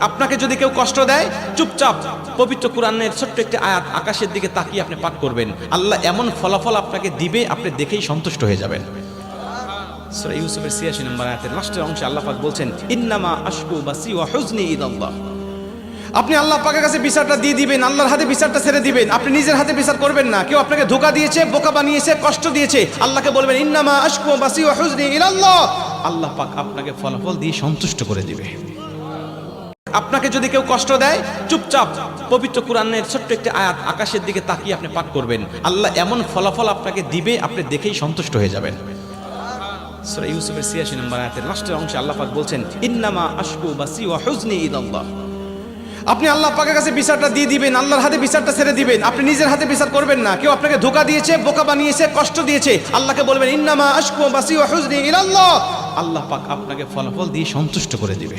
আপনাকে যদি কেউ কষ্ট দেয়, চুপচাপ পবিত্র কোরআনের ছোট্ট একটি আয়াত আকাশের দিকে তাকিয়ে আপনি পাঠ করবেন, আল্লাহ এমন ফলাফল আপনাকে দিবে, আপনি দেখেই সন্তুষ্ট হয়ে যাবেন। সূরা ইউসুফের ৮৬ নম্বর আয়াতের লাস্টের অংশে আল্লাহ পাক বলছেন, ইন্নামা আশকু বাসি ওয়া হুজনি ইলাল্লাহ। আপনি আল্লাহ পাকের কাছে বিচারটা দিয়ে দিবেন, আল্লাহর হাতে বিচারটা ছেড়ে দিবেন, আপনি নিজের হাতে বিচার করবেন না। কেউ আপনাকে ধোঁকা দিয়েছে, বোকা বানিয়েছে, কষ্ট দিয়েছে, আল্লাহকে বলবেন ইন্নামা আশকু বাসি ওয়া হুজনি ইলাল্লাহ। আল্লাহ পাক আপনাকে ফলাফল দিয়ে সন্তুষ্ট করে দিবে। আপনাকে যদি কেউ কষ্ট দেয়, চুপচাপ পবিত্র কোরআনের ছোট্ট একটি আয়াত আকাশের দিকে তাকিয়ে আপনি পাঠ করবেন, আল্লাহ এমন ফলাফল আপনাকে দিবে, আপনি দেখেই সন্তুষ্ট হয়ে যাবেন। সূরা ইউসুফের ৮৬ নম্বর আয়াতের লাস্টের অংশে আল্লাহ পাক বলছেন, ইন্নামা আশকু বাসি ওয়া হুজনি ইলাল্লাহ। আপনি আল্লাহ পাকের কাছে বিচারটা দিয়ে দিবেন, আল্লাহর হাতে বিচারটা ছেড়ে দিবেন, আপনি নিজের হাতে বিচার করবেন না। কেউ আপনাকে ধোঁকা দিয়েছে, বোকা বানিয়েছে, কষ্ট দিয়েছে, আল্লাহকে বলবেন ইন্নামা আশকু বাসি ওয়া হুজনি ইলাল্লাহ। আল্লাহ পাক আপনাকে ফলাফল দিয়ে সন্তুষ্ট করে দিবে।